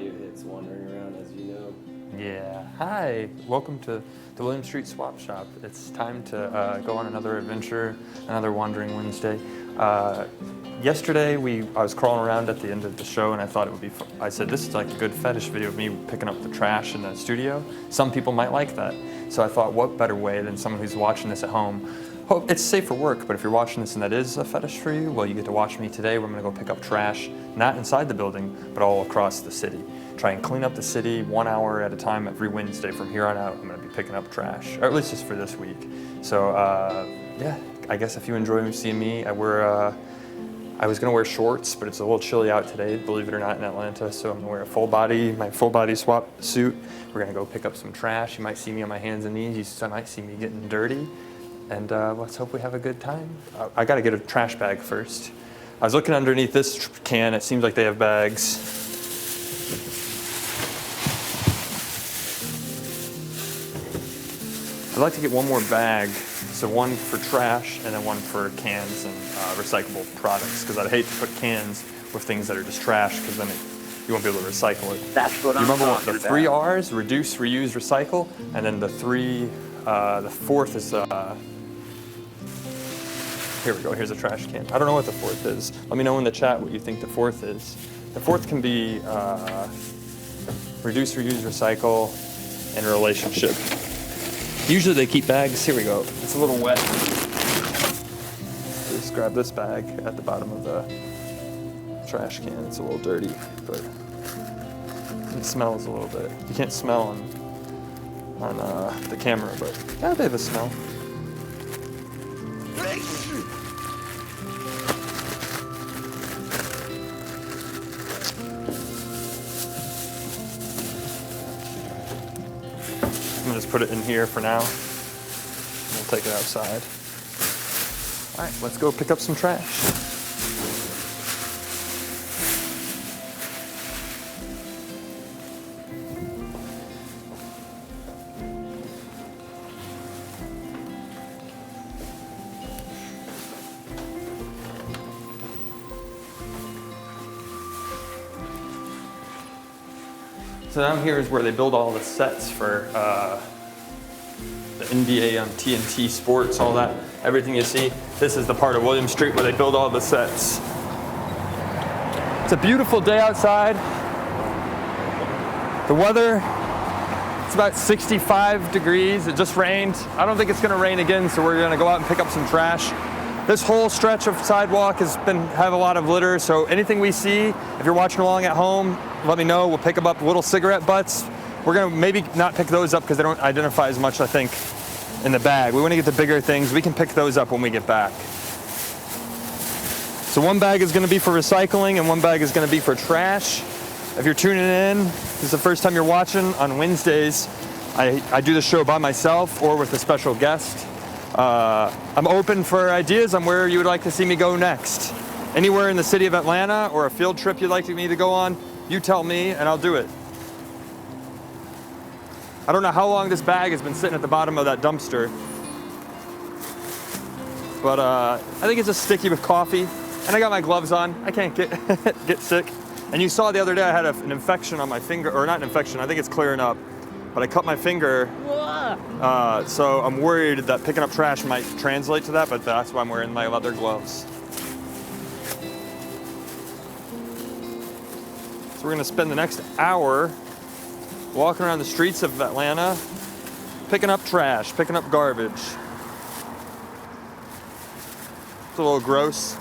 radio hits wandering around, as you know. Yeah. Hi. Welcome to the William Street Swap Shop. It's time to go on another adventure, another Wandering Wednesday. Yesterday, I was crawling around at the end of the show, and I thought it would be fun. I said, this is like a good fetish video of me picking up the trash in the studio. Some people might like that. So I thought, what better way than someone who's watching this at home? It's safe for work, but if you're watching this and that is a fetish for you, well, you get to watch me today. We're gonna go pick up trash, not inside the building, but all across the city. Try and clean up the city 1 hour at a time every Wednesday. From here on out, I'm gonna be picking up trash, or at least just for this week. So yeah, I guess if you enjoy seeing me, I was gonna wear shorts, but it's a little chilly out today, believe it or not, in Atlanta. So I'm gonna wear my full body swap suit. We're gonna go pick up some trash. You might see me on my hands and knees. You might see me getting dirty. And let's hope we have a good time. I gotta get a trash bag first. I was looking underneath this can. It seems like they have bags. I'd like to get one more bag. So one for trash and then one for cans and recyclable products. Because I'd hate to put cans with things that are just trash, because then you won't be able to recycle it. That's what I'm talking about. You remember talking the 3 R's? Reduce, reuse, recycle. And then the fourth is, here we go, here's a trash can. I don't know what the fourth is. Let me know in the chat what you think the fourth is. The fourth can be reduce, reuse, recycle, and relationship. Usually they keep bags. Here we go. It's a little wet. Just grab this bag at the bottom of the trash can. It's a little dirty, but it smells a little bit. You can't smell on the camera, but yeah, they have a smell. I'm gonna just put it in here for now. We'll take it outside. All right, let's go pick up some trash. So down here is where they build all the sets for the NBA on TNT Sports, all that, everything you see. This is the part of William Street where they build all the sets. It's a beautiful day outside. The weather, it's about 65 degrees. It just rained. I don't think it's gonna rain again, so we're gonna go out and pick up some trash. This whole stretch of sidewalk have a lot of litter, so anything we see, if you're watching along at home, let me know. We'll pick them up. Little cigarette butts. We're gonna maybe not pick those up because they don't identify as much, I think, in the bag. We wanna get the bigger things. We can pick those up when we get back. So one bag is gonna be for recycling and one bag is gonna be for trash. If you're tuning in, this is the first time you're watching, on Wednesdays, I do the show by myself or with a special guest. I'm open for ideas on where you would like to see me go next. Anywhere in the city of Atlanta or a field trip you'd like me to go on, you tell me and I'll do it. I don't know how long this bag has been sitting at the bottom of that dumpster, but I think it's just sticky with coffee, and I got my gloves on. I can't get sick. And you saw the other day I had an infection on my finger, or not an infection, I think it's clearing up, but I cut my finger. So I'm worried that picking up trash might translate to that, but that's why I'm wearing my leather gloves. So we're gonna spend the next hour walking around the streets of Atlanta, picking up trash, picking up garbage. It's a little gross.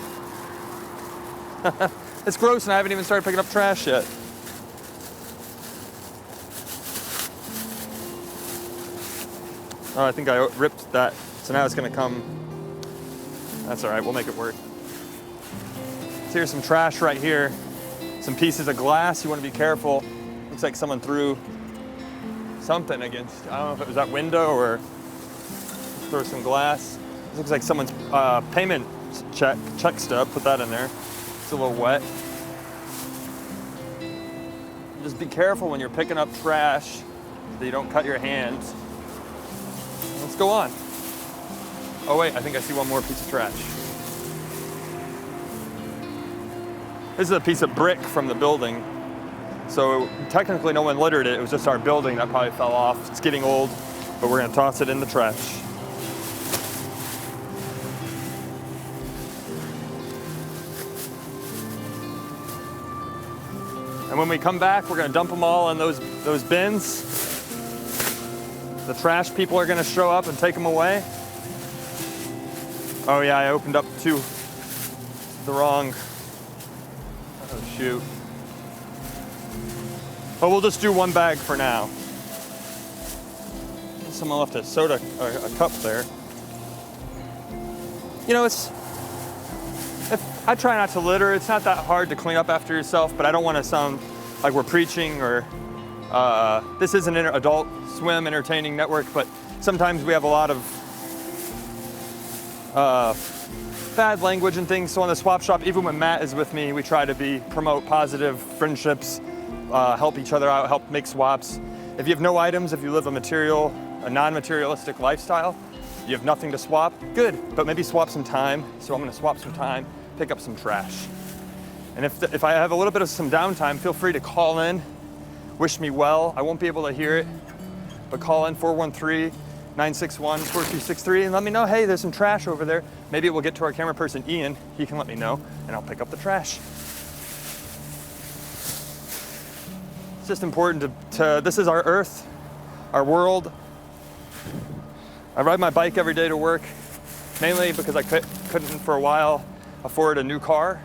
It's gross and I haven't even started picking up trash yet. Oh, I think I ripped that, so now it's gonna come. That's all right, we'll make it work. So here's some trash right here. Some pieces of glass, you wanna be careful. Looks like someone threw something against, I don't know if it was that window or throw some glass. This looks like someone's payment check stub, put that in there. It's a little wet. Just be careful when you're picking up trash that you don't cut your hands. Let's go on. Oh wait, I think I see one more piece of trash. This is a piece of brick from the building. So technically no one littered it. It was just our building that probably fell off. It's getting old, but we're gonna toss it in the trash. And when we come back, we're gonna dump them all in those bins. The trash people are gonna show up and take them away. Oh yeah, I opened up the wrong, oh shoot. But we'll just do one bag for now. Someone left a soda, or a cup there. You know, I try not to litter. It's not that hard to clean up after yourself, but I don't want to sound like we're preaching or this is an adult swim entertaining network, but sometimes we have a lot of bad language and things. So on the swap shop, even when Matt is with me, we try to promote positive friendships, help each other out, help make swaps. If you have no items, if you live a non-materialistic lifestyle, you have nothing to swap, good, but maybe swap some time. So I'm gonna swap some time, pick up some trash. And if I have a little bit of some downtime, feel free to call in, wish me well. I won't be able to hear it, but call in 413-961-4263 and let me know, hey, there's some trash over there. Maybe it will get to our camera person, Ian. He can let me know, and I'll pick up the trash. It's just important this is our earth, our world. I ride my bike every day to work, mainly because I couldn't for a while afford a new car.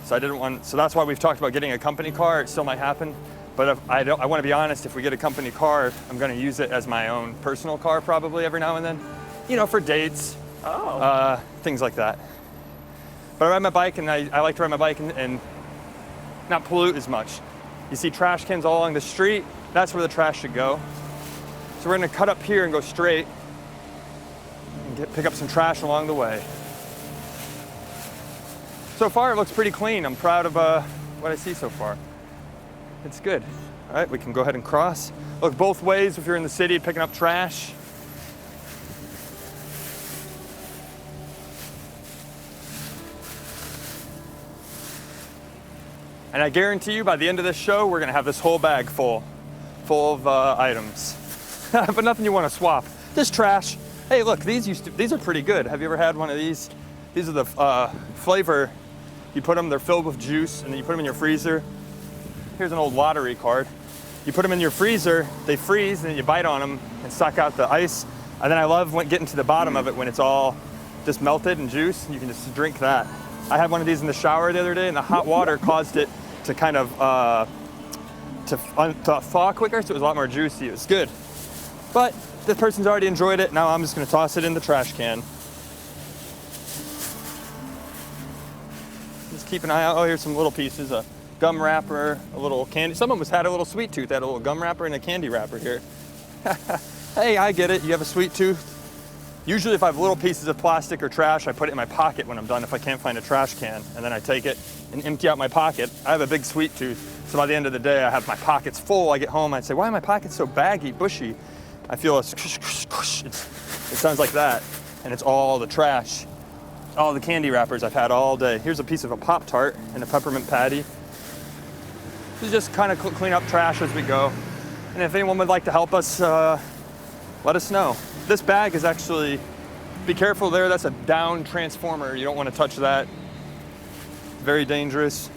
So that's why we've talked about getting a company car. It still might happen, but I want to be honest, if we get a company car, I'm going to use it as my own personal car probably every now and then, you know, for dates, things like that. But I ride my bike, and I like to ride my bike and not pollute as much. You see trash cans all along the street, that's where the trash should go. So we're going to cut up here and go straight and pick up some trash along the way. So far it looks pretty clean. I'm proud of what I see so far. It's good. All right, we can go ahead and cross. Look both ways if you're in the city picking up trash. And I guarantee you by the end of this show, we're gonna have this whole bag full of items. But nothing you wanna swap. This trash. Hey, look, these are pretty good. Have you ever had one of these? These are the flavor. You put them, they're filled with juice, and then you put them in your freezer. Here's an old lottery card. You put them in your freezer, they freeze, and then you bite on them and suck out the ice. And then I love getting to the bottom of it when it's all just melted and juice, and you can just drink that. I had one of these in the shower the other day, and the hot water caused it to kind of to thaw quicker, so it was a lot more juicy. It was good. But this person's already enjoyed it. Now I'm just gonna toss it in the trash can. Just keep an eye out. Oh, here's some little pieces, a gum wrapper, a little candy. Some of us had a little sweet tooth. They had a little gum wrapper and a candy wrapper here. Hey, I get it. You have a sweet tooth. Usually if I have little pieces of plastic or trash, I put it in my pocket when I'm done if I can't find a trash can. And then I take it and empty out my pocket. I have a big sweet tooth. So by the end of the day, I have my pockets full. I get home, I'd say, why are my pockets so baggy, bushy? I feel it sounds like that. And it's all the trash. All the candy wrappers I've had all day. Here's a piece of a Pop-Tart and a peppermint patty. We just kind of clean up trash as we go. And if anyone would like to help us, let us know. This bag is actually, be careful there, that's a down transformer. You don't want to touch that. It's very dangerous.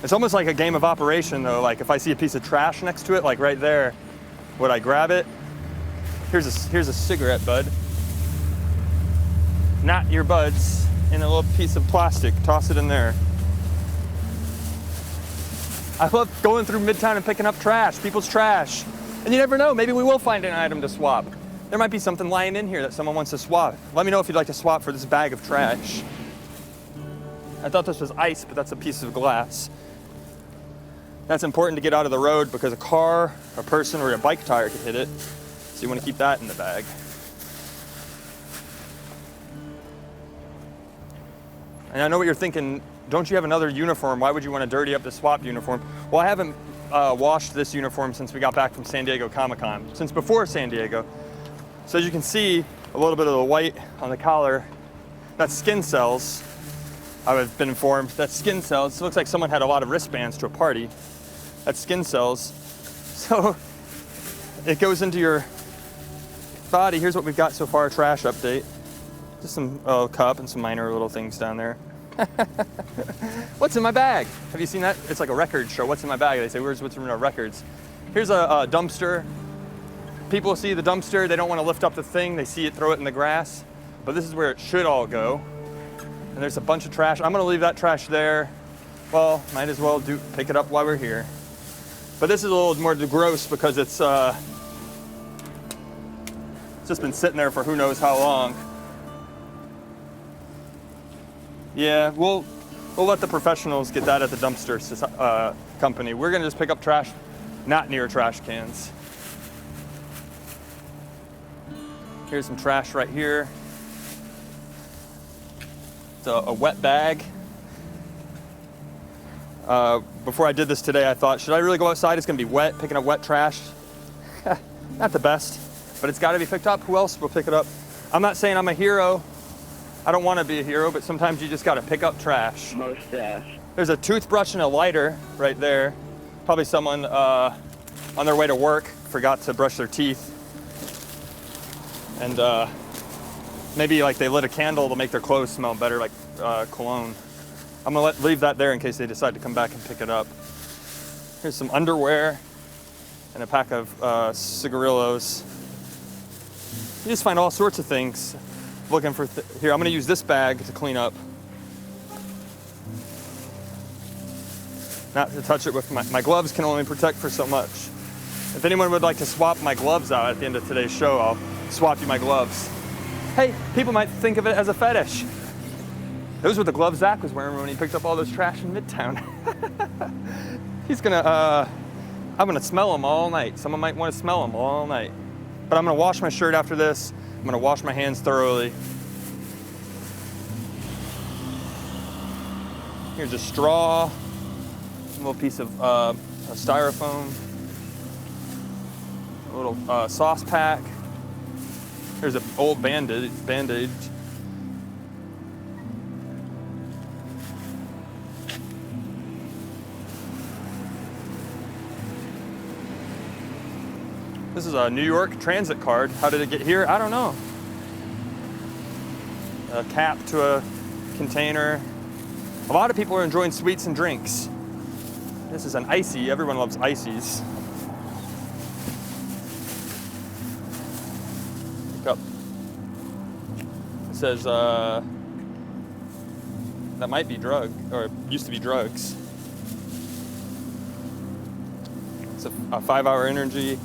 It's almost like a game of Operation though. Like if I see a piece of trash next to it, like right there, would I grab it? Here's a cigarette bud. Not your buds in a little piece of plastic. Toss it in there. I love going through Midtown and picking up trash, people's trash. And you never know, maybe we will find an item to swap. There might be something lying in here that someone wants to swap. Let me know if you'd like to swap for this bag of trash. I thought this was ice, but that's a piece of glass. That's important to get out of the road because a car, a person, or a bike tire could hit it. So you want to keep that in the bag. And I know what you're thinking, don't you have another uniform? Why would you want to dirty up the swap uniform? Well, I haven't washed this uniform since we got back from San Diego Comic-Con, since before San Diego. So as you can see, a little bit of the white on the collar, that's skin cells. I've been informed that's skin cells. It looks like someone had a lot of wristbands to a party. That's skin cells. So it goes into your body. Here's what we've got so far, trash update. Just some cup and some minor little things down there. What's in my bag? Have you seen that? It's like a record show. What's in my bag? They say, where's what's in our records? Here's a dumpster. People see the dumpster, they don't want to lift up the thing, they see it, throw it in the grass. But this is where it should all go. And there's a bunch of trash. I'm gonna leave that trash there. Well, might as well pick it up while we're here. But this is a little more gross because it's just been sitting there for who knows how long. Yeah, we'll let the professionals get that at the dumpster company. We're gonna just pick up trash not near trash cans. Here's some trash right here. It's a wet bag. Before I did this today, I thought, should I really go outside? It's gonna be wet, picking up wet trash. Not the best, but it's gotta be picked up. Who else will pick it up? I'm not saying I'm a hero. I don't wanna be a hero, but sometimes you just gotta pick up trash. Mustache. There's a toothbrush and a lighter right there. Probably someone on their way to work forgot to brush their teeth. And maybe like they lit a candle to make their clothes smell better, like cologne. I'm gonna leave that there in case they decide to come back and pick it up. Here's some underwear and a pack of cigarillos. You just find all sorts of things looking for, here, I'm gonna use this bag to clean up. Not to touch it with my gloves can only protect for so much. If anyone would like to swap my gloves out at the end of today's show, I'll swap you my gloves. Hey, people might think of it as a fetish. Those were the gloves Zach was wearing when he picked up all those trash in Midtown. I'm gonna smell them all night. Someone might wanna smell them all night. But I'm gonna wash my shirt after this. I'm gonna wash my hands thoroughly. Here's a straw, a little piece of styrofoam, a little sauce pack. There's an old bandage. This is a New York transit card. How did it get here? I don't know. A cap to a container. A lot of people are enjoying sweets and drinks. This is an icy. Everyone loves ices. Cup. It says that might be drug, or used to be drugs. It's a 5-hour energy.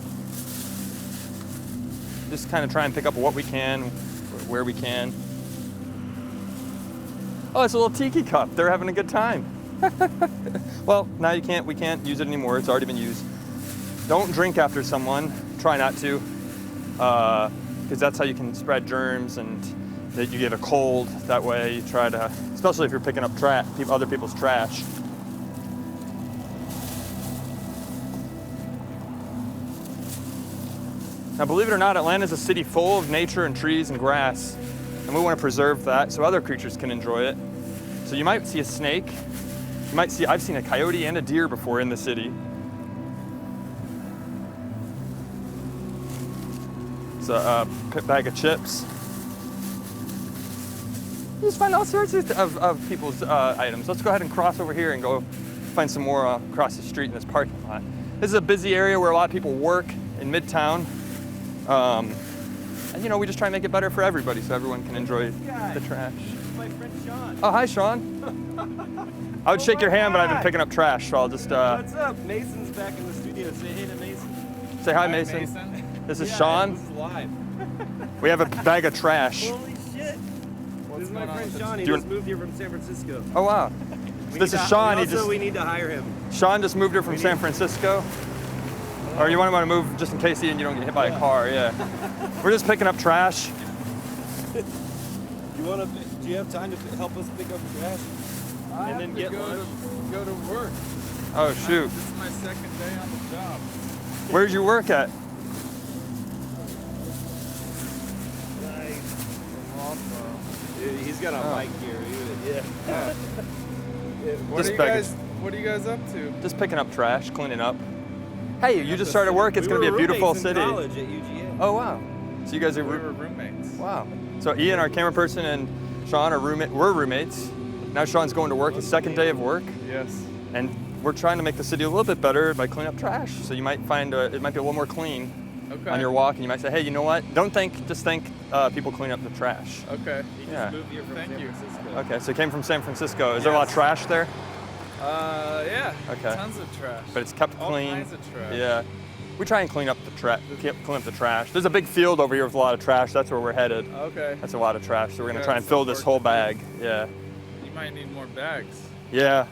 Just kind of try and pick up what we can, where we can. Oh, it's a little tiki cup. They're having a good time. Well, now we can't use it anymore. It's already been used. Don't drink after someone. Try not to, because that's how you can spread germs and that you get a cold. That way you try to, especially if you're picking up other people's trash. Now, believe it or not, Atlanta is a city full of nature and trees and grass, and we want to preserve that so other creatures can enjoy it. So you might see a snake. I've seen a coyote and a deer before in the city. It's a bag of chips. You just find all sorts of people's items. Let's go ahead and cross over here and go find some more across the street in this parking lot. This is a busy area where a lot of people work in Midtown. And we just try and make it better for everybody so everyone can enjoy the trash. My friend Sean. Oh, hi, Sean. I would shake your hand, but I've been picking up trash, so I'll just... What's up? Mason's back in the studio. Say hey to Mason. Say hi, Mason. This is Sean. This is live. We have a bag of trash. Holy shit. This is my friend Sean. He Do you just moved here from San Francisco. Oh, wow. This is Sean. We need to hire him. Sean just moved here from San Francisco. Or you want to move just in case you don't get hit by a car, yeah. We're just picking up trash. Do you have time to help us pick up trash? And then get lunch. Go to work. Oh, shoot. This is my second day on the job. Where'd you work at? He's got a mic here. Yeah. What What are you guys up to? Just picking up trash, cleaning up. Hey, you just started work. It's We gonna be a were beautiful roommates in city. college at UGA. Oh wow. So you guys are We were roommates. wow. So Ian, our camera person, and Sean are we're roommates. Now Sean's going to work his second day of work, Yes. and we're trying to make the city a little bit better by cleaning up trash. So you might find it might be a little more clean Okay. on your walk, and you might say, hey, you know what? Just thank people clean up the trash. Okay. He Yeah. just moved here from Thank San you. Francisco. Okay, so it came from San Francisco. Is there a lot of trash there? Yeah. Okay. Tons of trash. But it's kept All clean. kinds of trash. Yeah. We try and clean up the clean up the trash. There's a big field over here with a lot of trash. That's where we're headed. Okay. That's a lot of trash. So we're gonna Yeah, try and some fill this work whole to do. bag. Yeah. You might need more bags. Yeah.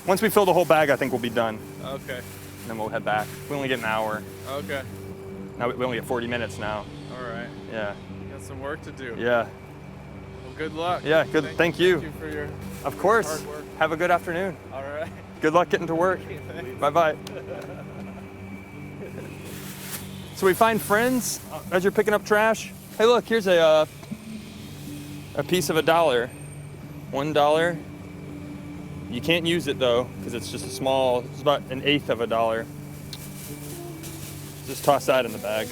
Once we fill the whole bag, I think we'll be done. Okay. And then we'll head back. We only get an hour. Okay. Now we only get 40 minutes now. All right. Yeah. Got some work to do. Yeah. Well, good luck. Yeah, good. Thank you. Thank you for your Of course. hard work. Have a good afternoon. All right. Good luck getting to work. Bye bye. So we find friends as you're picking up trash. Hey, look, here's a piece of $1. $1. You can't use it though, because it's just it's about an eighth of $1. Just toss that in the bag.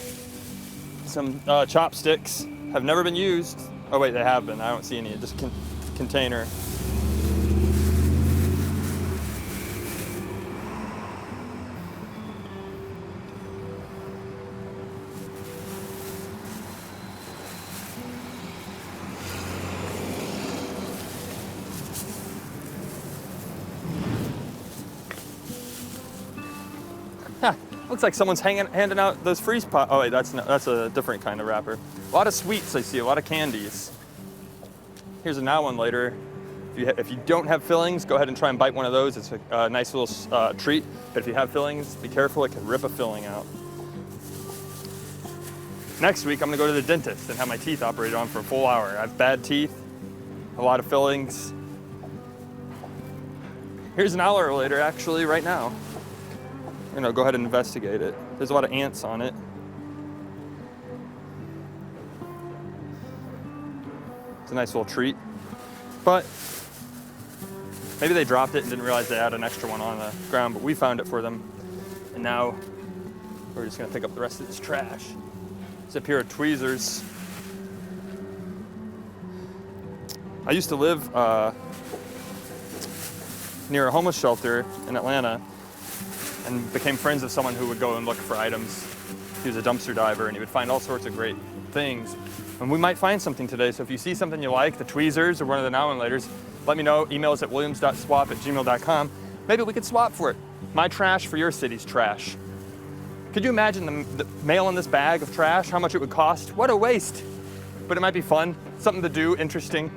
Some chopsticks have never been used. Oh wait, they have been. I don't see any. Just container. Looks like someone's handing out those freeze pop. Oh wait, that's a different kind of wrapper. A lot of sweets I see, a lot of candies. Here's a now one later. If you don't have fillings, go ahead and try and bite one of those. It's a nice little treat. But if you have fillings, be careful, it can rip a filling out. Next week, I'm gonna go to the dentist and have my teeth operated on for a full hour. I have bad teeth, a lot of fillings. Here's an hour later, actually, right now. Go ahead and investigate it. There's a lot of ants on it. It's a nice little treat. But maybe they dropped it and didn't realize they had an extra one on the ground, but we found it for them. And now we're just gonna pick up the rest of this trash. It's up here at Tweezers. I used to live near a homeless shelter in Atlanta, and became friends with someone who would go and look for items. He was a dumpster diver, and he would find all sorts of great things. And we might find something today, so if you see something you like, the tweezers or one of the now and laters, let me know. Email us at williams.swap@gmail.com. Maybe we could swap for it. My trash for your city's trash. Could you imagine the mail in this bag of trash, how much it would cost? What a waste. But it might be fun, something to do, interesting.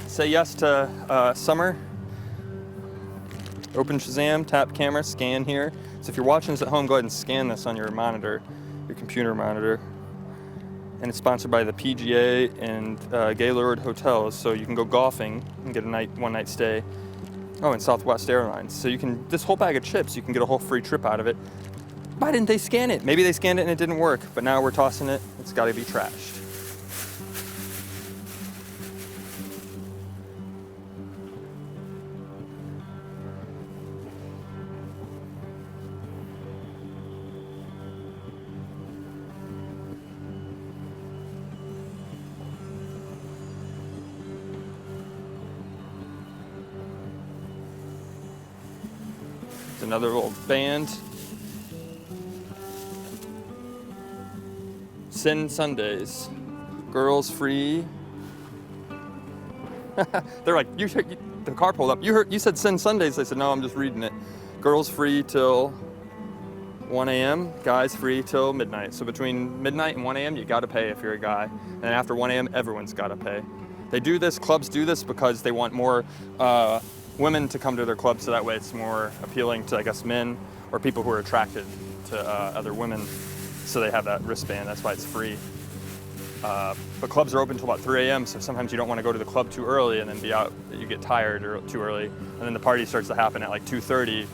Say yes to summer. Open Shazam, tap camera, scan here. So if you're watching this at home, go ahead and scan this on your monitor, your computer monitor. And it's sponsored by the PGA and Gaylord Hotels, so you can go golfing and get a one night stay. Oh, and Southwest Airlines. So this whole bag of chips, you can get a whole free trip out of it. Why didn't they scan it? Maybe they scanned it and it didn't work, but now we're tossing it. It's gotta be trashed. Another little band. Sin Sundays. Girls free. They're like, the car pulled up. You said Sin Sundays. I said, no, I'm just reading it. Girls free till 1 a.m. Guys free till midnight. So between midnight and 1 a.m. you gotta pay if you're a guy. And after 1 a.m. everyone's gotta pay. They do this, clubs do this because they want more women to come to their club, so that way it's more appealing to, I guess, men or people who are attracted to other women. So they have that wristband. That's why it's free. But clubs are open until about 3 a.m. So sometimes you don't want to go to the club too early and then be out. You get tired or too early, and then the party starts to happen at like 2:30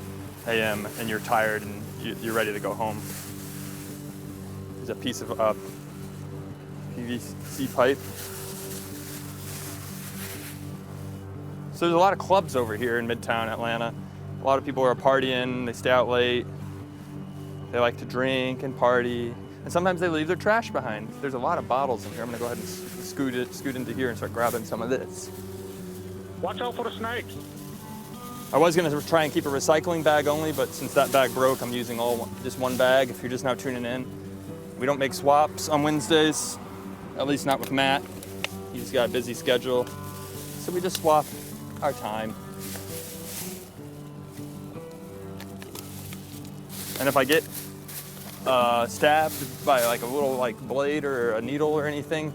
a.m. and you're tired and you're ready to go home. There's a piece of PVC pipe. So there's a lot of clubs over here in Midtown Atlanta. A lot of people are partying, they stay out late. They like to drink and party. And sometimes they leave their trash behind. There's a lot of bottles in here. I'm gonna go ahead and scoot into here and start grabbing some of this. Watch out for the snakes. I was gonna try and keep a recycling bag only, but since that bag broke, I'm using just one bag. If you're just now tuning in, we don't make swaps on Wednesdays, at least not with Matt. He's got a busy schedule. So we just swap our time. And if I get stabbed by like a little blade or a needle or anything,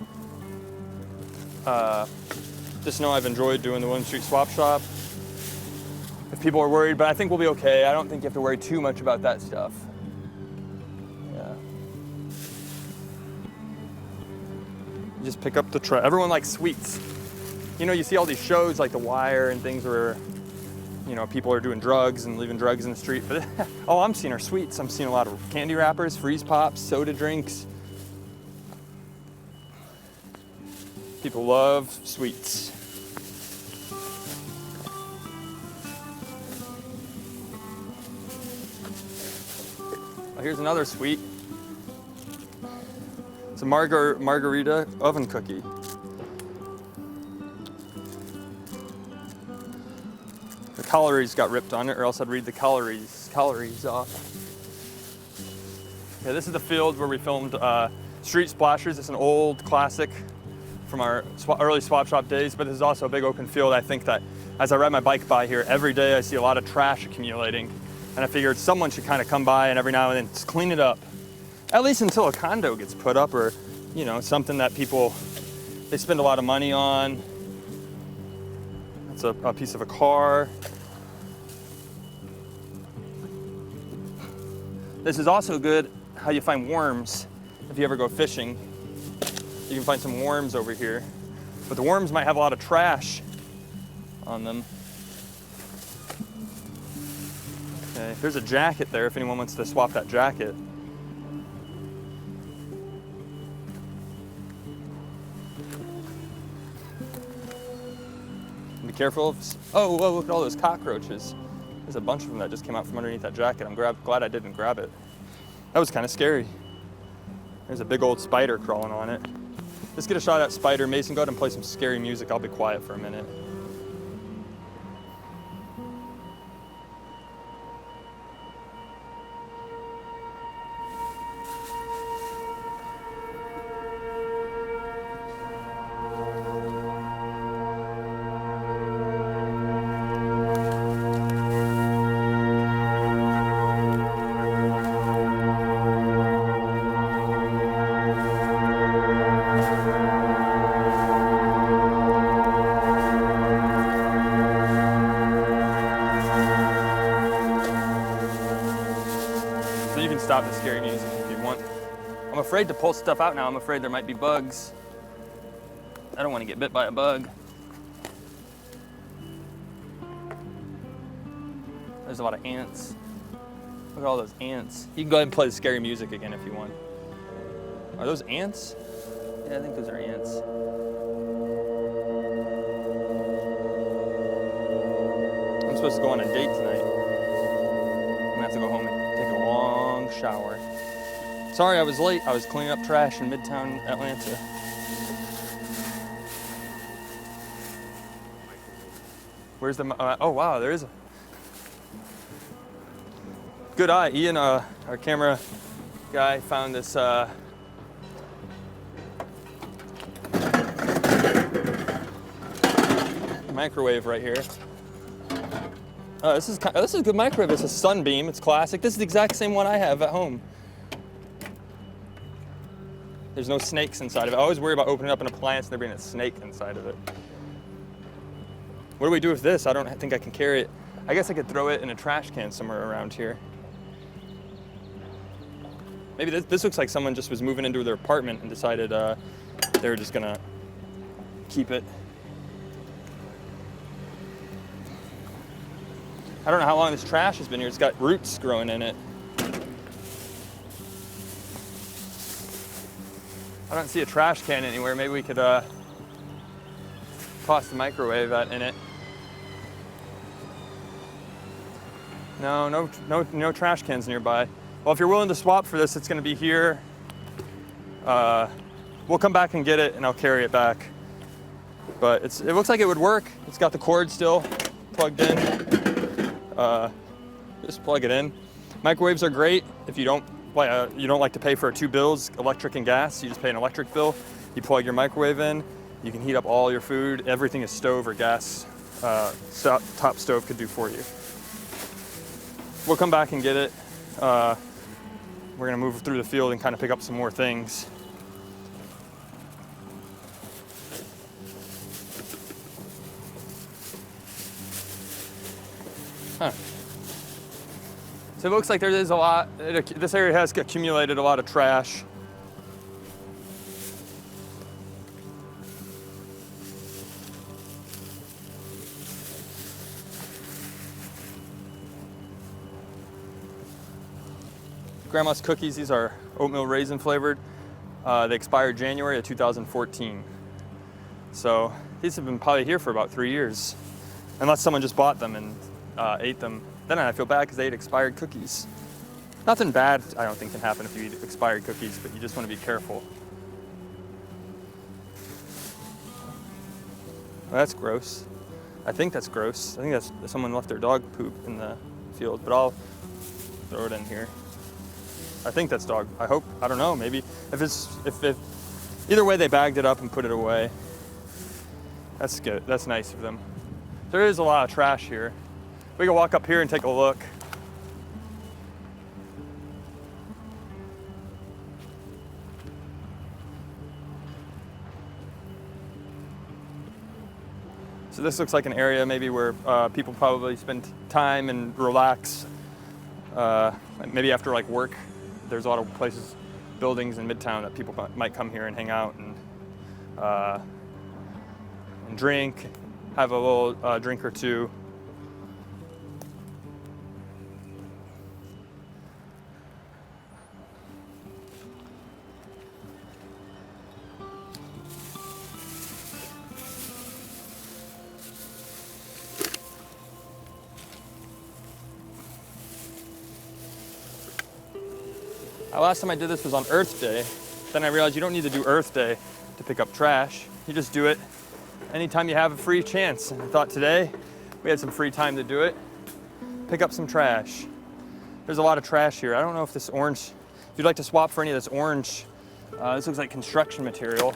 just know I've enjoyed doing the William Street Swap Shop. If people are worried, but I think we'll be okay. I don't think you have to worry too much about that stuff. Yeah. You just pick up the trash. Everyone likes sweets. You know, you see all these shows like The Wire and things where, you know, people are doing drugs and leaving drugs in the street. But all I'm seeing are sweets. I'm seeing a lot of candy wrappers, freeze pops, soda drinks. People love sweets. Oh, here's another sweet. It's a margarita oven cookie. The calories got ripped on it, or else I'd read the calories off. Yeah, this is the field where we filmed Street Splashers. It's an old classic from our early swap shop days, but this is also a big open field. I think that as I ride my bike by here every day, I see a lot of trash accumulating, and I figured someone should kind of come by and every now and then just clean it up, at least until a condo gets put up, or you know, something that they spend a lot of money on. That's a piece of a car. This is also good how you find worms if you ever go fishing. You can find some worms over here, but the worms might have a lot of trash on them. Okay, there's a jacket there if anyone wants to swap that jacket. Be careful of, oh, whoa, look at all those cockroaches. There's a bunch of them that just came out from underneath that jacket. I'm glad I didn't grab it. That was kind of scary. There's a big old spider crawling on it. Let's get a shot at that spider. Mason, go ahead and play some scary music. I'll be quiet for a minute. Stop the scary music if you want. I'm afraid to pull stuff out now. I'm afraid there might be bugs. I don't want to get bit by a bug. There's a lot of ants. Look at all those ants. You can go ahead and play the scary music again if you want. Are those ants? Yeah, I think those are ants. I'm supposed to go on a date tonight. I'm gonna have to go home and take a long shower. Sorry I was late. I was cleaning up trash in Midtown Atlanta. Where's the, oh wow, there is a good eye. Ian, our camera guy, found this microwave right here. This is a good microwave. It's a Sunbeam. It's classic. This is the exact same one I have at home. There's no snakes inside of it. I always worry about opening up an appliance and there being a snake inside of it. What do we do with this? I don't think I can carry it. I guess I could throw it in a trash can somewhere around here. Maybe this looks like someone just was moving into their apartment and decided they were just gonna keep it. I don't know how long this trash has been here. It's got roots growing in it. I don't see a trash can anywhere. Maybe we could toss the microwave in it. No trash cans nearby. Well, if you're willing to swap for this, it's going to be here. We'll come back and get it, and I'll carry it back. But it looks like it would work. It's got the cord still plugged in. Just plug it in. Microwaves are great if you don't like to pay for two bills, electric and gas. You just pay an electric bill. You plug your microwave in. You can heat up all your food. Everything is stove or gas. Top stove could do for you. We'll come back and get it. We're gonna move through the field and kind of pick up some more things. Huh. So it looks like there is a lot, this area has accumulated a lot of trash. Grandma's cookies, these are oatmeal raisin flavored. They expired January of 2014. So these have been probably here for about 3 years. Unless someone just bought them and ate them. Then I feel bad because they ate expired cookies. Nothing bad, I don't think, can happen if you eat expired cookies, but you just want to be careful. Well, that's gross. I think that's gross. I think that's someone left their dog poop in the field, but I'll throw it in here. I think that's dog. I hope. I don't know. Maybe if either way they bagged it up and put it away. That's good. That's nice of them. There is a lot of trash here. We can walk up here and take a look. So this looks like an area maybe where people probably spend time and relax. Maybe after like work. There's a lot of places, buildings in Midtown that people might come here and hang out and drink, have a little drink or two. Last time I did this was on Earth Day. Then I realized you don't need to do Earth Day to pick up trash. You just do it anytime you have a free chance. And I thought today we had some free time to do it. Pick up some trash. There's a lot of trash here. I don't know if this orange, if you'd like to swap for any of this orange, this looks like construction material.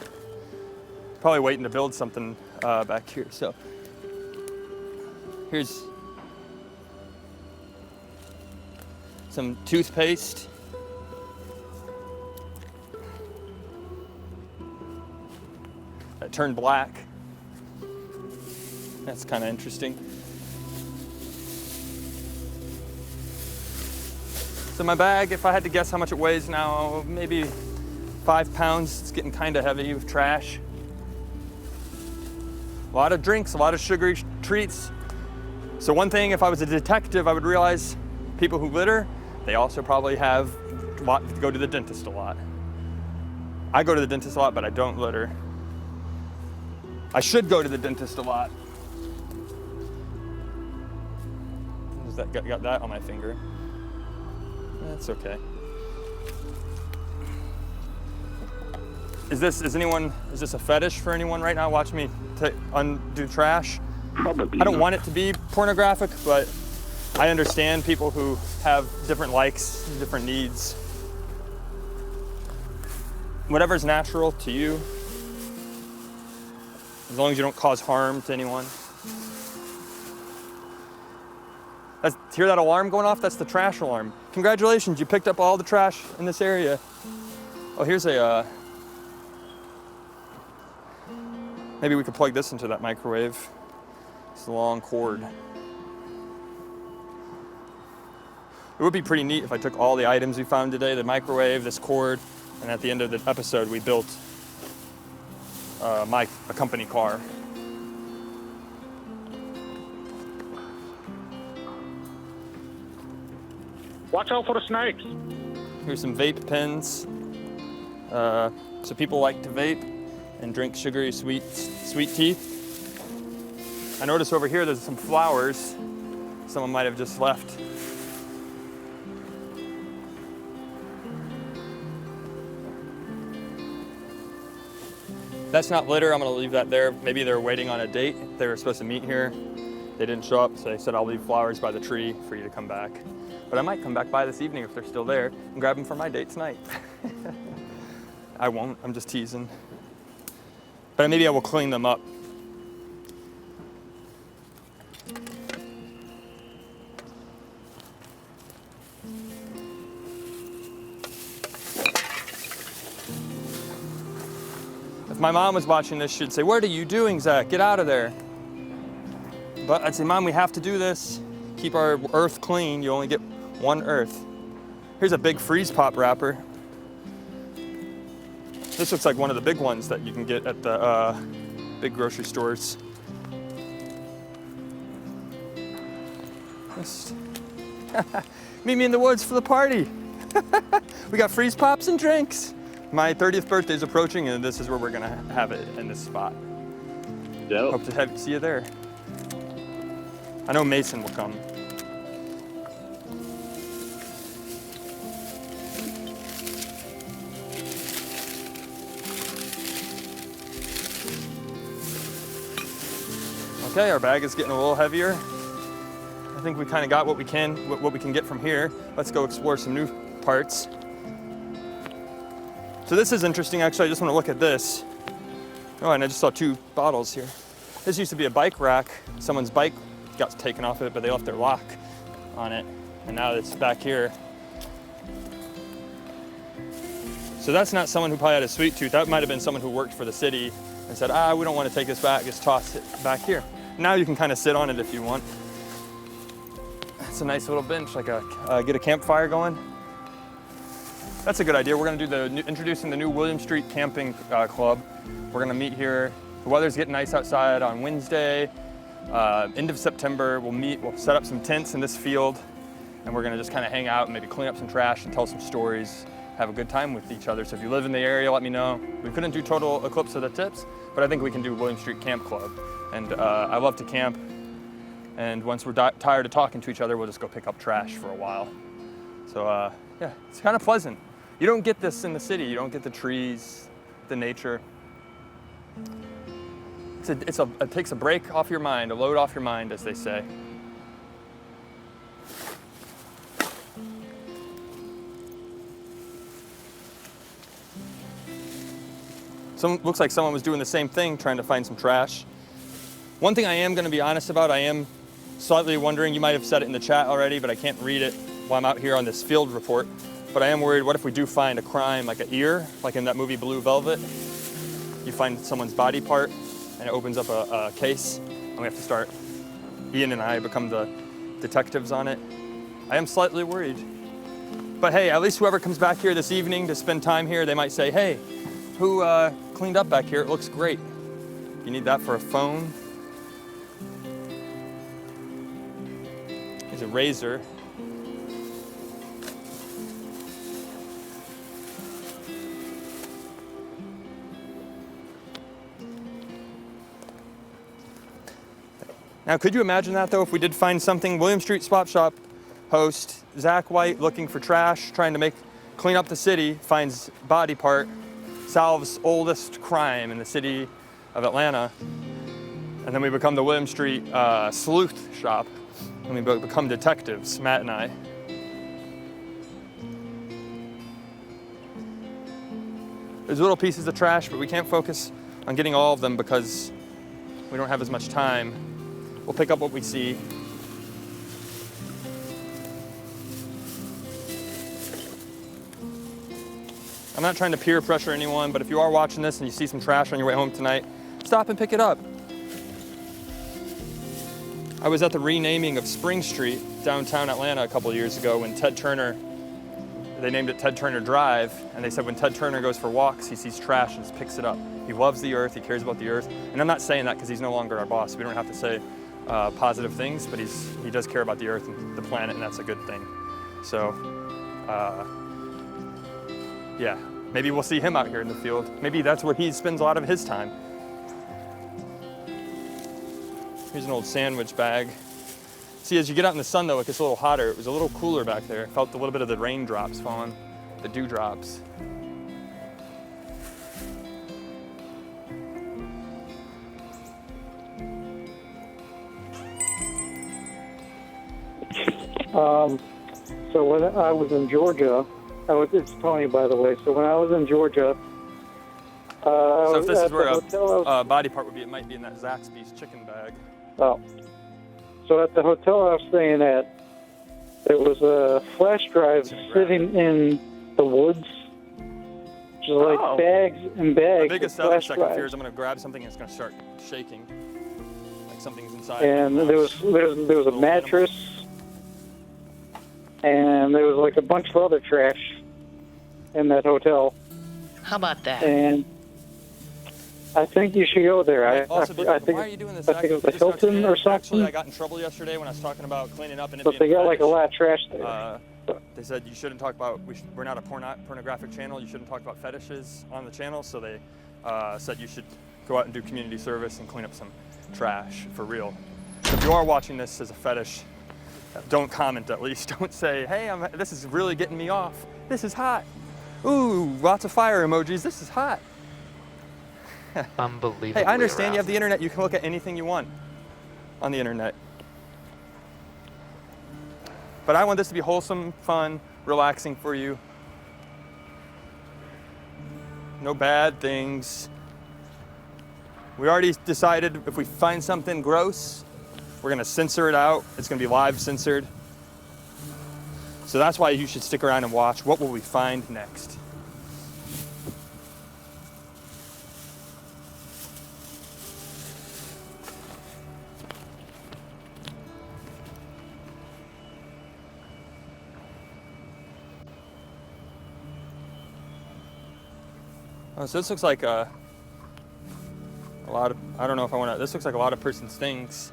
Probably waiting to build something back here. So here's some toothpaste. That turned black. That's kind of interesting. So my bag, if I had to guess how much it weighs now, maybe 5 pounds. It's getting kind of heavy with trash. A lot of drinks, a lot of sugary treats. So one thing, if I was a detective, I would realize people who litter, they also probably go to the dentist a lot. I go to the dentist a lot, but I don't litter. I should go to the dentist a lot. Got that on my finger. That's okay. Is this a fetish for anyone right now? Watch me undo trash. Probably I don't not. want it to be pornographic, but I understand people who have different likes, different needs. Whatever's natural to you, as long as you don't cause harm to anyone. Hear that alarm going off? That's the trash alarm. Congratulations, you picked up all the trash in this area. Oh, here's maybe we could plug this into that microwave. It's a long cord. It would be pretty neat if I took all the items we found today, the microwave, this cord, and at the end of the episode we built a company car. Watch out for the snakes. Here's some vape pens. So people like to vape and drink sugary sweet tea. I noticed over here there's some flowers. Someone might have just left That's not litter. I'm gonna leave that there. Maybe they're waiting on a date. They were supposed to meet here. They didn't show up, so they said I'll leave flowers by the tree for you to come back. But I might come back by this evening if they're still there and grab them for my date tonight. I won't, I'm just teasing. But maybe I will clean them up. If my mom was watching this, she'd say, "What are you doing, Zach? Get out of there." But I'd say, "Mom, we have to do this. Keep our earth clean. You only get one earth." Here's a big freeze pop wrapper. This looks like one of the big ones that you can get at the big grocery stores. Meet me in the woods for the party. We got freeze pops and drinks. My 30th birthday is approaching, and this is where we're gonna have it, in this spot. Dope. Hope to see you there. I know Mason will come. Okay, our bag is getting a little heavier. I think we kind of got what we can get from here. Let's go explore some new parts. So this is interesting, actually. I just want to look at this. Oh, and I just saw 2 bottles here. This used to be a bike rack. Someone's bike got taken off of it, but they left their lock on it. And now it's back here. So that's not someone who probably had a sweet tooth. That might have been someone who worked for the city and said, we don't want to take this back, just toss it back here. Now you can kind of sit on it if you want. It's a nice little bench, like get a campfire going. That's a good idea. We're gonna do introducing the new William Street Camping Club. We're gonna meet here. The weather's getting nice outside on Wednesday. End of September, we'll set up some tents in this field, and we're gonna just kind of hang out and maybe clean up some trash and tell some stories, have a good time with each other. So if you live in the area, let me know. We couldn't do total Eclipse of the Tips, but I think we can do William Street Camp Club. And I love to camp, and once we're tired of talking to each other, we'll just go pick up trash for a while. So yeah, it's kind of pleasant. You don't get this in the city. You don't get the trees, the nature. It takes a break off your mind, a load off your mind, as they say. Looks like someone was doing the same thing, trying to find some trash. One thing I am going to be honest about, I am slightly wondering, you might have said it in the chat already, but I can't read it while I'm out here on this field report. But I am worried, what if we do find a crime, like an ear, like in that movie Blue Velvet? You find someone's body part, and it opens up a case, and we have to start, Ian and I become the detectives on it. I am slightly worried. But hey, at least whoever comes back here this evening to spend time here, they might say, "Hey, who cleaned up back here? It looks great." You need that for a phone. Here's a razor. Now, could you imagine that, though, if we did find something? William Street Swap Shop host Zach White, looking for trash, trying to clean up the city, finds body part, solves oldest crime in the city of Atlanta, and then we become the William Street Sleuth Shop, and we become detectives, Matt and I. There's little pieces of trash, but we can't focus on getting all of them because we don't have as much time. We'll pick up what we see. I'm not trying to peer pressure anyone, but if you are watching this and you see some trash on your way home tonight, stop and pick it up. I was at the renaming of Spring Street, downtown Atlanta, a couple of years ago when Ted Turner, they named it Ted Turner Drive, and they said when Ted Turner goes for walks, he sees trash and just picks it up. He loves the earth, he cares about the earth, and I'm not saying that because he's no longer our boss. We don't have to say positive things, but he does care about the earth and the planet, and that's a good thing. So, yeah, maybe we'll see him out here in the field. Maybe that's where he spends a lot of his time. Here's an old sandwich bag. See, as you get out in the sun, though, it gets a little hotter. It was a little cooler back there. I felt a little bit of the raindrops falling, the dewdrops. So when I was in Georgia, it's Tony, by the way. So when I was in Georgia, So if this is where hotel, a body part would be, it might be in that Zaxby's chicken bag. oh. So at the hotel I was staying at, there was a flash drive sitting in the woods. Just like bags and bags. The biggest of flash second fear drives. is I'm going to grab something and it's going to start shaking. Like something's inside. And there was a mattress, and there was like a bunch of other trash in that hotel. How about that? And I think you should go there. I think why are you doing this? I think it was the This got to Hilton or end. Actually, something. I got in trouble yesterday when I was talking about cleaning up and it But being they got like a fetish. lot of trash there. They said you shouldn't talk about, we're not a pornographic channel, you shouldn't talk about fetishes on the channel, so they said you should go out and do community service and clean up some trash, for real. So if you are watching this as a fetish, don't comment at least. Don't say, hey, this is really getting me off. This is hot. Ooh, lots of fire emojis, this is hot. Unbelievable. Hey, I understand you have the internet, you can look at anything you want on the internet. But I want this to be wholesome, fun, relaxing for you. No bad things. We already decided if we find something gross, we're gonna censor it out. It's gonna be live censored. So that's why you should stick around and watch. What will we find next? Oh, so this looks like a lot of, I don't know if I want to, this looks like a lot of person's things.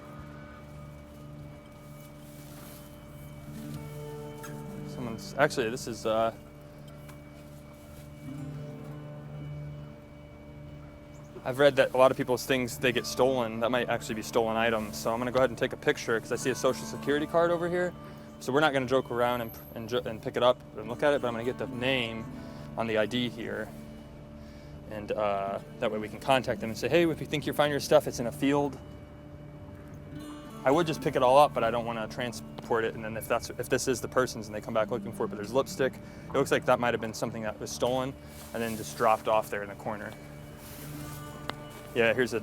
Actually, this is, I've read that a lot of people's things, they get stolen. That might actually be stolen items. So I'm gonna go ahead and take a picture because I see a social security card over here. So we're not gonna joke around and pick it up and look at it, but I'm gonna get the name on the ID here. And that way we can contact them and say, hey, if you think you find your stuff, it's in a field. I would just pick it all up, but I don't want to transport it. And then if this is the person's and they come back looking for it, but there's lipstick, it looks like that might have been something that was stolen and then just dropped off there in the corner. Yeah, here's a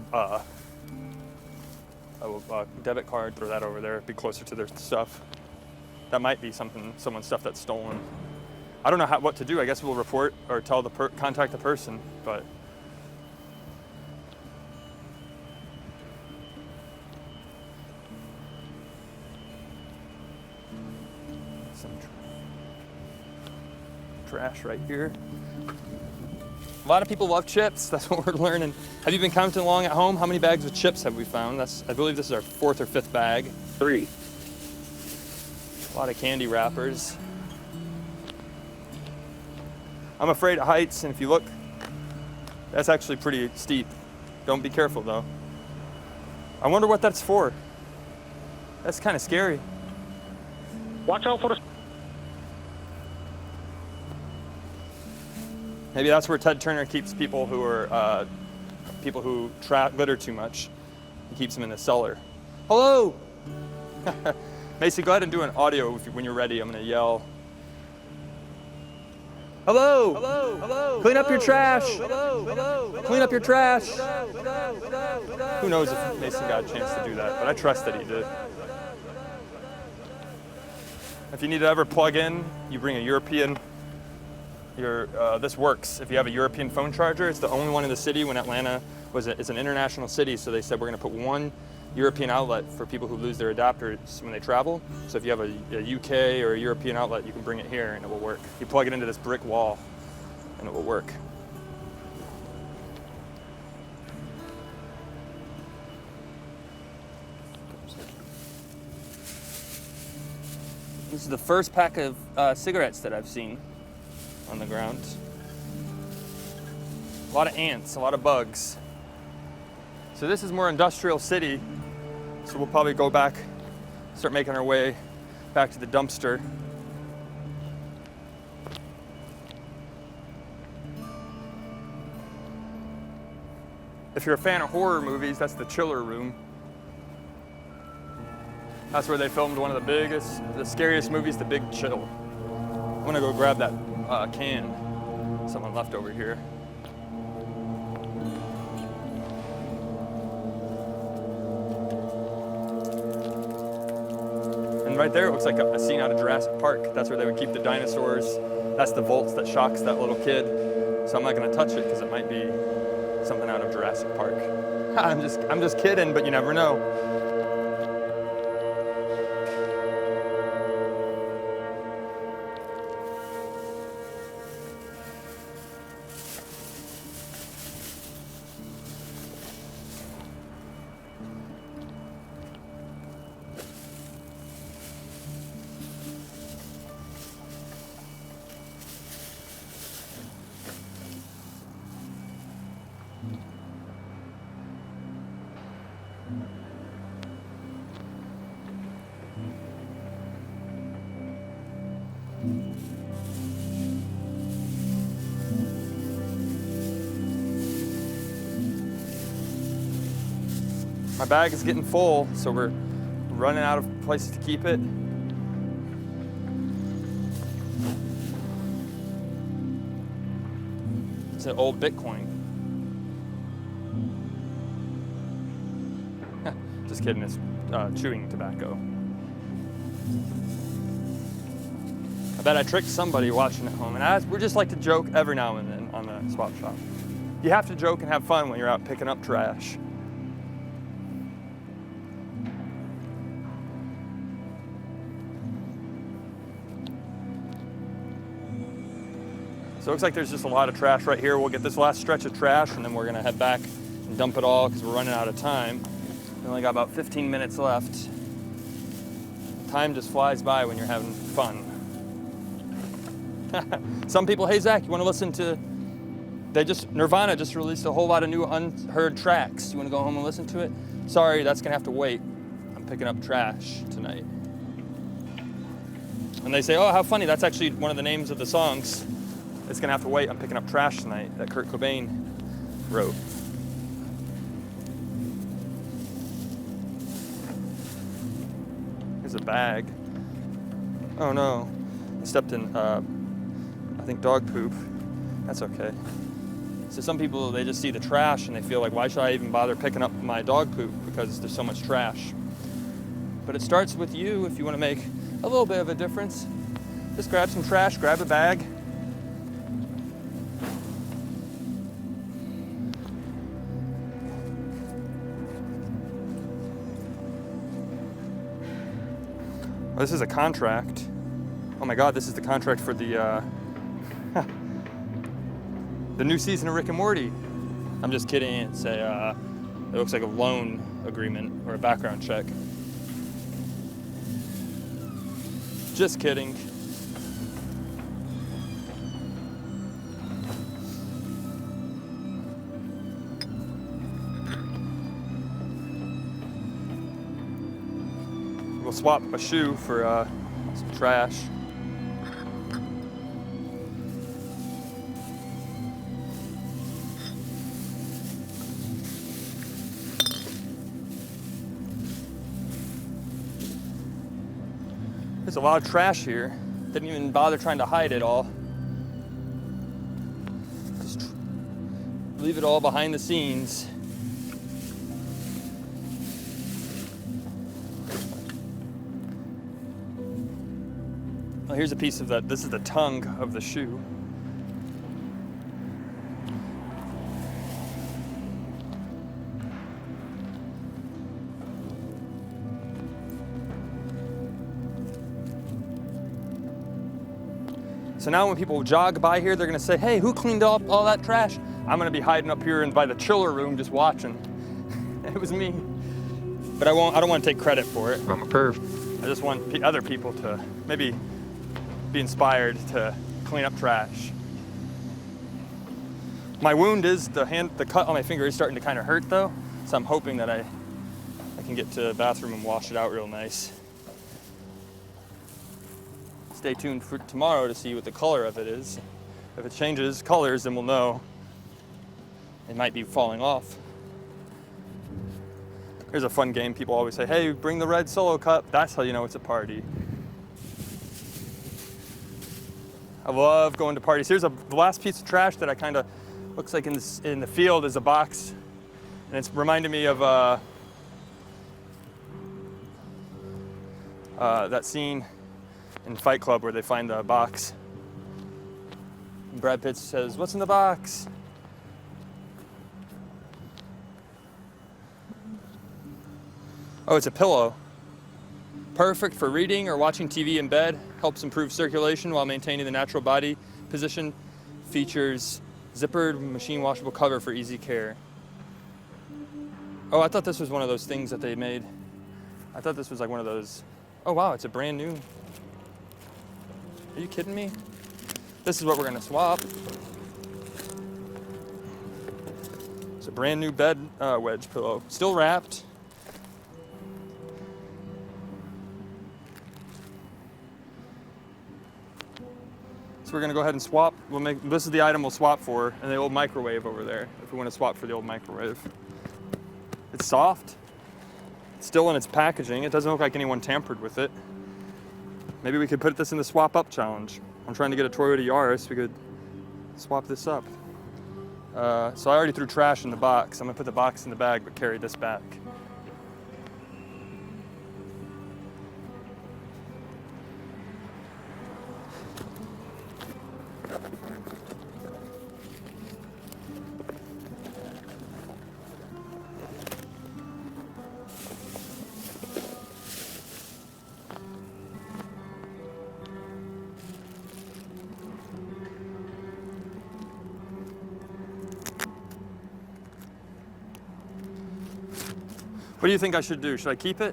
debit card. Throw that over there. Be closer to their stuff. That might be someone's stuff that's stolen. I don't know what to do. I guess we'll report or tell contact the person, but. Some trash right here. A lot of people love chips. That's what we're learning. Have you been counting along at home? How many bags of chips have we found? I believe this is our 4th or 5th bag. 3. A lot of candy wrappers. I'm afraid of heights, and if you look, that's actually pretty steep. Don't be careful though. I wonder what that's for. That's kind of scary. Watch out for the... Maybe that's where Ted Turner keeps people who are litter too much. He keeps them in the cellar. Hello. Macy, go ahead and do an audio when you're ready. I'm gonna yell. Hello. Hello. Hello. Clean up your trash. Hello. Hello. Clean up your trash. Who knows if Mason got a chance to do that, but I trust that he did. If you need to ever plug in, you bring a European. This works. If you have a European phone charger, it's the only one in the city. When Atlanta it's an international city, so they said we're going to put one European outlet for people who lose their adapters when they travel. So if you have a UK or a European outlet, you can bring it here and it will work. You plug it into this brick wall and it will work. This is the first pack of cigarettes that I've seen on the ground. A lot of ants, a lot of bugs. So this is more industrial city. So we'll probably go back, start making our way back to the dumpster. If you're a fan of horror movies, that's the chiller room. That's where they filmed one of the scariest movies, The Big Chill. I'm gonna go grab that can someone left over here. And right there, it looks like a scene out of Jurassic Park. That's where they would keep the dinosaurs. That's the volts that shocks that little kid. So I'm not gonna touch it because it might be something out of Jurassic Park. I'm just kidding, but you never know. My bag is getting full, so we're running out of places to keep it. It's an old Bitcoin. Just kidding, it's chewing tobacco. I bet I tricked somebody watching at home, and we just like to joke every now and then on the swap shop. You have to joke and have fun when you're out picking up trash. So it looks like there's just a lot of trash right here. We'll get this last stretch of trash and then we're gonna head back and dump it all because we're running out of time. We only got about 15 minutes left. Time just flies by when you're having fun. Some people, hey Zach, you wanna listen to, Nirvana just released a whole lot of new unheard tracks. You wanna go home and listen to it? Sorry, that's gonna have to wait. I'm picking up trash tonight. And they say, oh, how funny, that's actually one of the names of the songs. It's gonna have to wait. I'm picking up trash tonight that Kurt Cobain wrote. Here's a bag. Oh no, I stepped in, I think dog poop. That's okay. So some people, they just see the trash and they feel like, why should I even bother picking up my dog poop because there's so much trash? But it starts with you if you wanna make a little bit of a difference. Just grab some trash, grab a bag. Oh, this is a contract. Oh my God, this is the contract for the the new season of Rick and Morty. I'm just kidding. It's it looks like a loan agreement or a background check. Just kidding. We'll swap a shoe for some trash. There's a lot of trash here. Didn't even bother trying to hide it all. Just leave it all behind the scenes. Well, here's a piece of that. This is the tongue of the shoe. So now when people jog by here, they're gonna say, hey, who cleaned up all that trash? I'm gonna be hiding up here by the chiller room just watching. It was me. But I don't wanna take credit for it. I'm a perv. I just want other people to maybe be inspired to clean up trash. My wound is, the cut on my finger is starting to kind of hurt though. So I'm hoping that I can get to the bathroom and wash it out real nice. Stay tuned for tomorrow to see what the color of it is. If it changes colors, then we'll know it might be falling off. Here's a fun game. People always say, hey, bring the red Solo cup. That's how you know it's a party. I love going to parties. Here's the last piece of trash that I kind of looks like in the field is a box. And it's reminded me of that scene in Fight Club where they find the box. And Brad Pitt says, what's in the box? Oh, it's a pillow. Perfect for reading or watching TV in bed. Helps improve circulation while maintaining the natural body position. Features zippered machine washable cover for easy care. Oh, I thought this was one of those things that they made. I thought this was like one of those. Oh wow, it's a brand new. Are you kidding me? This is what we're gonna swap. It's a brand new bed wedge pillow. Still wrapped. So we're gonna go ahead and swap. This is the item we'll swap for, and the old microwave over there, if we wanna swap for the old microwave. It's soft. It's still in its packaging. It doesn't look like anyone tampered with it. Maybe we could put this in the swap up challenge. I'm trying to get a Toyota Yaris. We could swap this up. So I already threw trash in the box. I'm gonna put the box in the bag, but carry this back. What do you think I should do? Should I keep it?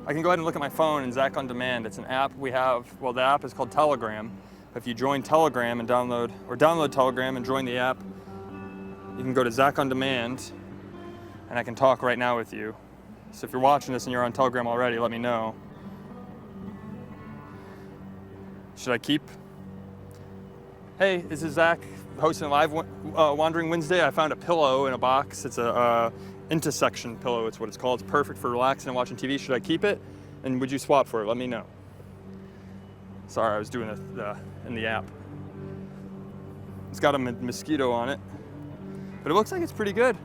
I can go ahead and look at my phone in Zach On Demand. It's an app we have. Well, the app is called Telegram. If you join Telegram and download Telegram and join the app, you can go to Zach On Demand, and I can talk right now with you. So if you're watching this and you're on Telegram already, let me know. Should I keep? Hey, this is Zach hosting a live Wandering Wednesday. I found a pillow in a box. It's a intersection pillow, it's what it's called. It's perfect for relaxing and watching TV. Should I keep it? And would you swap for it? Let me know. Sorry, I was doing it in the app. It's got a mosquito on it, but it looks like it's pretty good.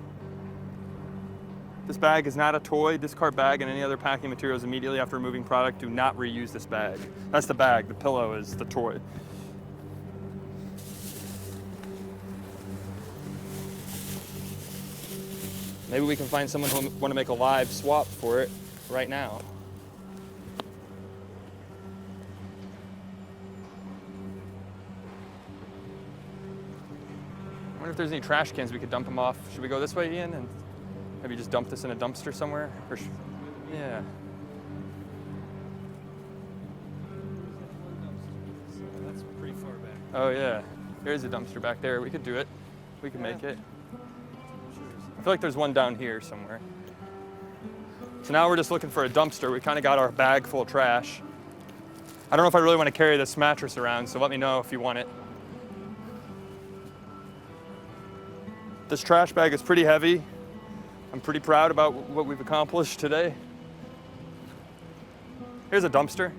This bag is not a toy. Discard bag and any other packing materials immediately after removing product. Do not reuse this bag. That's the bag. The pillow is the toy. Maybe we can find someone who want to make a live swap for it right now. I wonder if there's any trash cans we could dump them off. Should we go this way, Ian, and maybe just dump this in a dumpster somewhere? Yeah. That's pretty far back. Oh yeah. There's a dumpster back there. We could do it. We could make it. I feel like there's one down here somewhere. So now we're just looking for a dumpster. We kind of got our bag full of trash. I don't know if I really want to carry this mattress around, so let me know if you want it. This trash bag is pretty heavy. I'm pretty proud about what we've accomplished today. Here's a dumpster.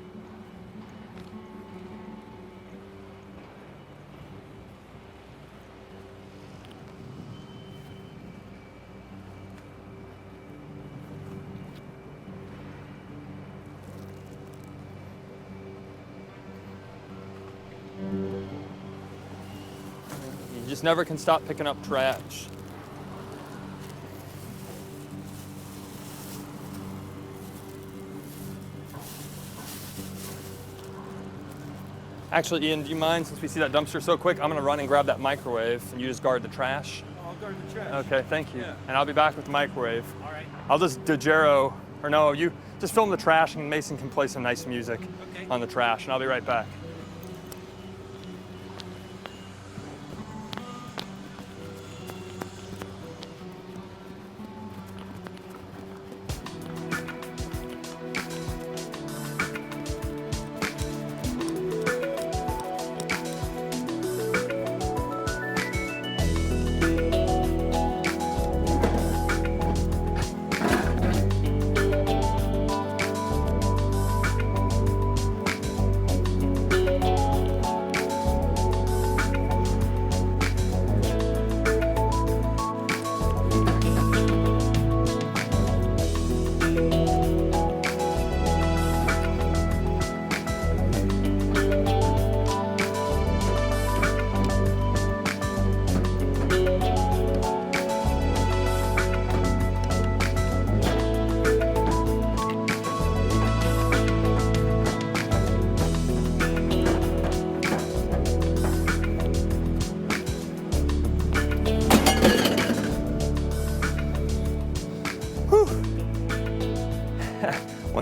You just never can stop picking up trash. Actually, Ian, do you mind, since we see that dumpster so quick, I'm gonna run and grab that microwave and you just guard the trash. I'll guard the trash. Okay, thank you. Yeah. And I'll be back with the microwave. All right. I'll just you just film the trash and Mason can play some nice music Okay. on the trash, and I'll be right back.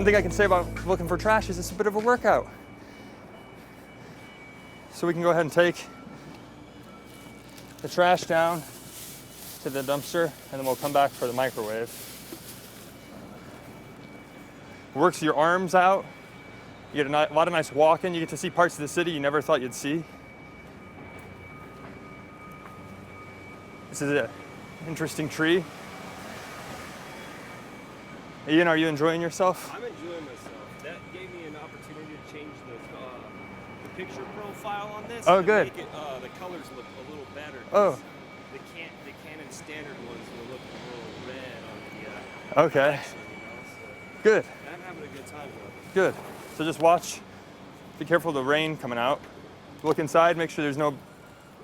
one thing I can say about looking for trash is it's a bit of a workout. So we can go ahead and take the trash down to the dumpster, and then we'll come back for the microwave. Works your arms out. You get a lot of nice walking. You get to see parts of the city you never thought you'd see. This is an interesting tree. Ian, are you enjoying yourself? I'm enjoying myself. That gave me an opportunity to change the picture profile on this. Oh, to good. Make it, the colors look a little better. Oh. The Canon standard ones will look a little red on the Okay. action, so Good. I'm having a good time with it. Good. So just watch. Be careful of the rain coming out. Look inside. Make sure there's no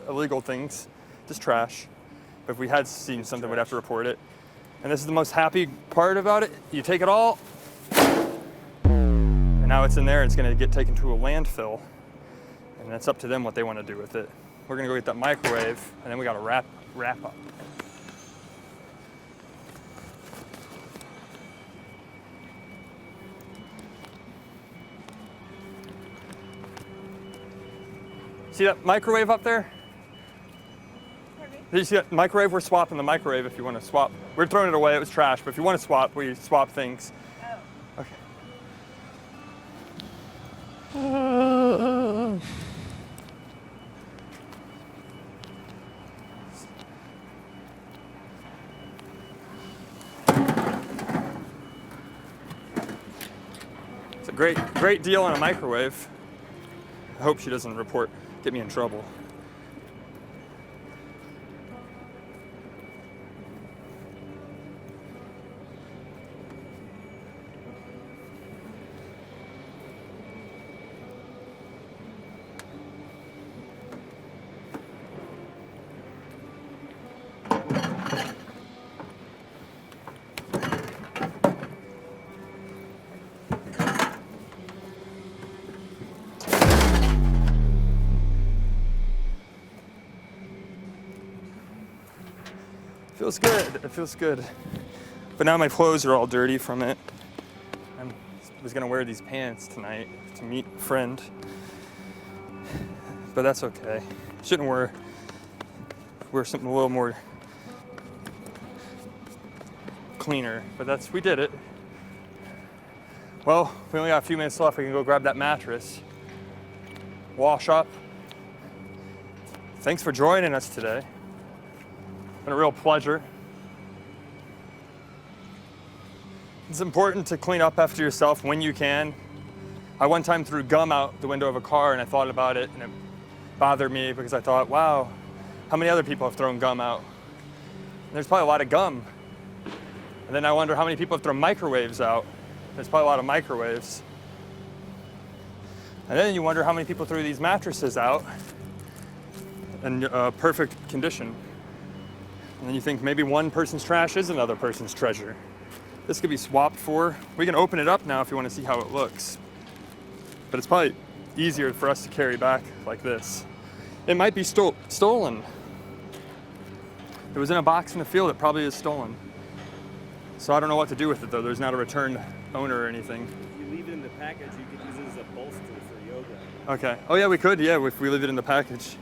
illegal things. Just trash. But if we had seen something, we'd have to report it. And this is the most happy part about it. You take it all, and now it's in there. It's going to get taken to a landfill, and it's up to them what they want to do with it. We're going to go get that microwave, and then we got to wrap up. See that microwave up there? Did you see that microwave? We're swapping the microwave if you want to swap. We're throwing it away, it was trash, but if you want to swap, we swap things. Oh. Okay. It's a great deal on a microwave. I hope she doesn't get me in trouble. Feels good, it feels good. But now my clothes are all dirty from it. I was gonna wear these pants tonight to meet a friend, but that's okay. Shouldn't wear something a little more cleaner, but we did it. Well, we only got a few minutes left. We can go grab that mattress, wash up. Thanks for joining us today. Been a real pleasure. It's important to clean up after yourself when you can. I one time threw gum out the window of a car, and I thought about it, and it bothered me because I thought, wow, how many other people have thrown gum out? And there's probably a lot of gum. And then I wonder how many people have thrown microwaves out. There's probably a lot of microwaves. And then you wonder how many people threw these mattresses out in perfect condition. And then you think maybe one person's trash is another person's treasure. This could be swapped for. We can open it up now if you want to see how it looks. But it's probably easier for us to carry back like this. It might be stolen. It was in a box in the field. It probably is stolen. So I don't know what to do with it though. There's not a return owner or anything. If you leave it in the package, you could use it as a bolster for yoga. Okay. Oh yeah, we could. Yeah, if we leave it in the package.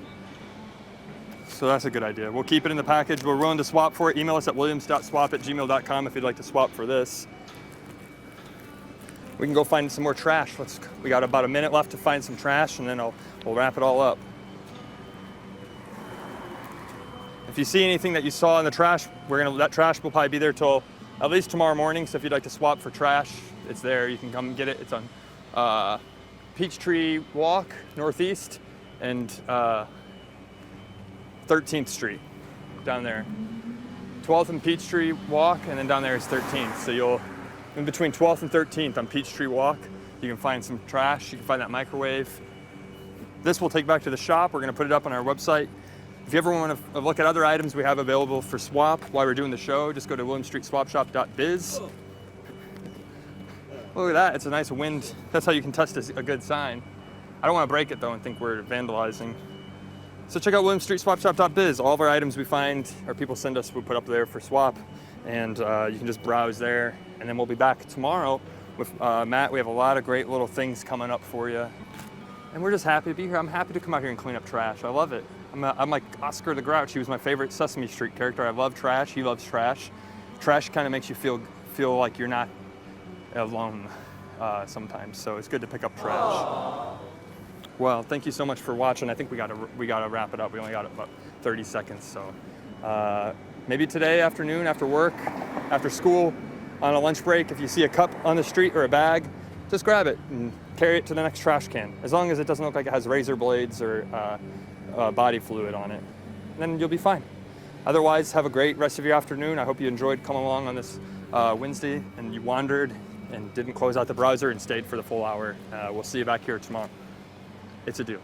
So that's a good idea. We'll keep it in the package. We're willing to swap for it. Email us at williams.swap@gmail.com if you'd like to swap for this. We can go find some more trash. We got about a minute left to find some trash, and then we'll wrap it all up. If you see anything that you saw in the trash, that trash will probably be there till at least tomorrow morning. So if you'd like to swap for trash, it's there. You can come get it. It's on Peachtree Walk Northeast and 13th Street down there. 12th and Peachtree Walk, and then down there is 13th. So in between 12th and 13th on Peachtree Walk, you can find some trash. You can find that microwave. This we'll take back to the shop. We're gonna put it up on our website. If you ever want to look at other items we have available for swap while we're doing the show, just go to williamstreetswapshop.biz. Look at that, it's a nice wind. That's how you can test a good sign. I don't want to break it though and think we're vandalizing. So check out williamstreetswapshop.biz. All of our items we find or people send us, we put up there for swap, and you can just browse there. And then we'll be back tomorrow with Matt. We have a lot of great little things coming up for you. And we're just happy to be here. I'm happy to come out here and clean up trash. I love it. I'm like Oscar the Grouch. He was my favorite Sesame Street character. I love trash. He loves trash. Trash kind of makes you feel like you're not alone sometimes. So it's good to pick up trash. Well, thank you so much for watching. I think we gotta wrap it up. We only got about 30 seconds. So maybe today afternoon, after work, after school, on a lunch break, if you see a cup on the street or a bag, just grab it and carry it to the next trash can. As long as it doesn't look like it has razor blades or body fluid on it, then you'll be fine. Otherwise, have a great rest of your afternoon. I hope you enjoyed coming along on this Wednesday and you wandered and didn't close out the browser and stayed for the full hour. We'll see you back here tomorrow. It's a deal.